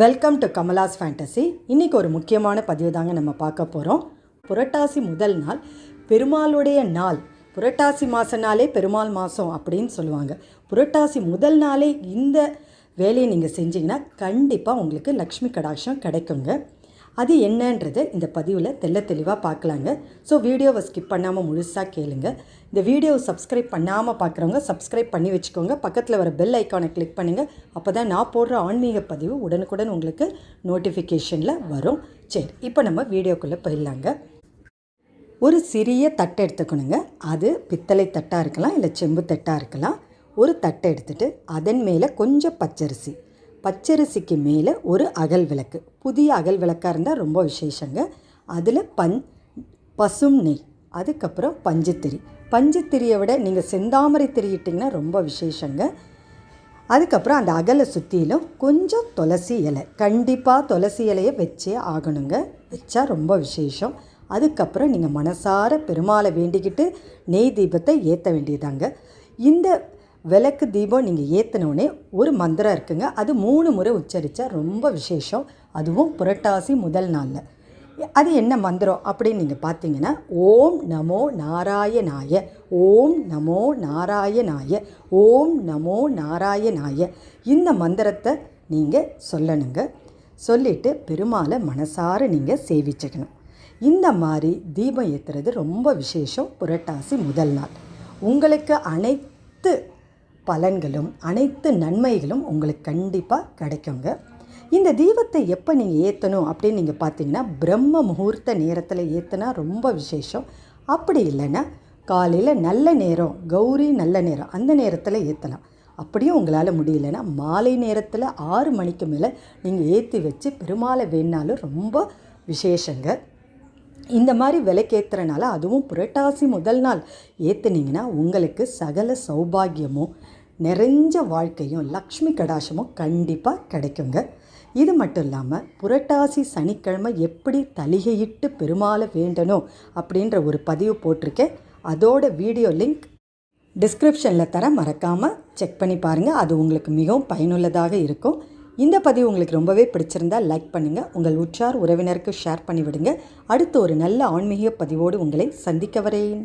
Welcome to Kamala's fantasy. இன்றைக்கி ஒரு முக்கியமான பதிவு தாங்க நம்ம பார்க்க போகிறோம். புரட்டாசி முதல் நாள் பெருமாளுடைய நாள். புரட்டாசி மாதனாலே பெருமாள் மாதம் அப்படின்னு சொல்லுவாங்க. புரட்டாசி முதல் நாளே இந்த வேலையை நீங்கள் செஞ்சிங்கன்னா கண்டிப்பாக உங்களுக்கு லக்ஷ்மி கடாட்சம் கிடைக்குங்க. அது என்னன்றது இந்த பதிவில் தெளிவாக பார்க்கலாங்க. ஸோ வீடியோவை ஸ்கிப் பண்ணாமல் முழுசாக கேளுங்க. இந்த வீடியோவை சப்ஸ்கிரைப் பண்ணாமல் பார்க்குறவங்க சப்ஸ்கிரைப் பண்ணி வச்சுக்கோங்க. பக்கத்தில் வர பெல் ஐக்கானை கிளிக் பண்ணுங்கள். அப்போ தான் நான் போடுற ஆன்மீக பதிவு உடனுக்குடன் உங்களுக்கு நோட்டிஃபிகேஷனில் வரும். சரி, இப்போ நம்ம வீடியோக்குள்ளே போயிடலாங்க. ஒரு சிறிய தட்டை எடுத்துக்கணுங்க. அது பித்தளை தட்டாக இருக்கலாம், இல்லை செம்பு தட்டாக இருக்கலாம். ஒரு தட்டை எடுத்துகிட்டு அதன் மேலே கொஞ்சம் பச்சரிசிக்கு மேலே ஒரு அகல் விளக்கு, புதிய அகல் விளக்காக இருந்தால் ரொம்ப விசேஷங்க. அதில் பசும் நெய், அதுக்கப்புறம் பஞ்சுத்திரியை விட நீங்கள் செந்தாமரை திரியிட்டிங்கன்னா ரொம்ப விசேஷங்க. அதுக்கப்புறம் அந்த அகலை சுற்றிலும் கொஞ்சம் துளசி இலை, கண்டிப்பாக துளசி இலையை வச்சே ஆகணுங்க. வச்சா ரொம்ப விசேஷம். அதுக்கப்புறம் நீங்கள் மனசார பெருமாளை வேண்டிக்கிட்டு நெய் தீபத்தை ஏற்ற வேண்டியதாங்க. இந்த விளக்கு தீபம் நீங்கள் ஏற்றினோடனே ஒரு மந்திரம் இருக்குங்க. அது 3 முறை உச்சரித்தா ரொம்ப விசேஷம். அதுவும் புரட்டாசி முதல் நாளில். அது என்ன மந்திரம் அப்படின்னு நீங்கள் பார்த்தீங்கன்னா, ஓம் நமோ நாராயணாய, ஓம் நமோ நாராயணாய, ஓம் நமோ நாராயணாய. இந்த மந்திரத்தை நீங்கள் சொல்லணுங்க. சொல்லிவிட்டு பெருமாளை மனசார நீங்கள் சேவிச்சுக்கணும். இந்த மாதிரி தீபம் ஏற்றுறது ரொம்ப விசேஷம். புரட்டாசி முதல் நாள் உங்களுக்கு அனைத்து பலன்களும் அனைத்து நன்மைகளும் உங்களுக்கு கண்டிப்பாக கிடைக்குங்க. இந்த தீபத்தை எப்போ நீங்கள் ஏற்றணும் அப்படின்னு நீங்கள் பார்த்தீங்கன்னா, பிரம்ம முகூர்த்த நேரத்தில் ஏற்றினா ரொம்ப விசேஷம். அப்படி இல்லைன்னா காலையில் நல்ல நேரம், கௌரி நல்ல நேரம், அந்த நேரத்தில் ஏற்றலாம். அப்படியும் உங்களால் முடியலைன்னா மாலை நேரத்தில் 6 மணிக்கு மேலே நீங்கள் ஏற்றி வச்சு பெருமாளை வேணாலும் ரொம்ப விசேஷங்க. இந்த மாதிரி விளக்கேற்றுறனால, அதுவும் புரட்டாசி முதல் நாள் ஏற்றுனீங்கன்னா உங்களுக்கு சகல சௌபாகியமும் நிறைஞ்ச வாழ்க்கையும் லக்ஷ்மி கடாட்சமும் கண்டிப்பாக கிடைக்குங்க. இது மட்டும் இல்லாமல் புரட்டாசி சனிக்கிழமை எப்படி தலிகையிட்டு பெருமாளை வேண்டணும் அப்படின்ற ஒரு பதிவு போட்டிருக்கேன். அதோட வீடியோ லிங்க் டிஸ்கிரிப்ஷனில் தர, மறக்காமல் செக் பண்ணி பாருங்கள். அது உங்களுக்கு மிகவும் பயனுள்ளதாக இருக்கும். இந்த பதிவு உங்களுக்கு ரொம்பவே பிடிச்சிருந்தால் லைக் பண்ணுங்கள். உங்கள் உற்றார் உறவினருக்கு ஷேர் பண்ணிவிடுங்க. அடுத்து ஒரு நல்ல ஆன்மீக பதிவோடு உங்களை சந்திக்க வரேன்.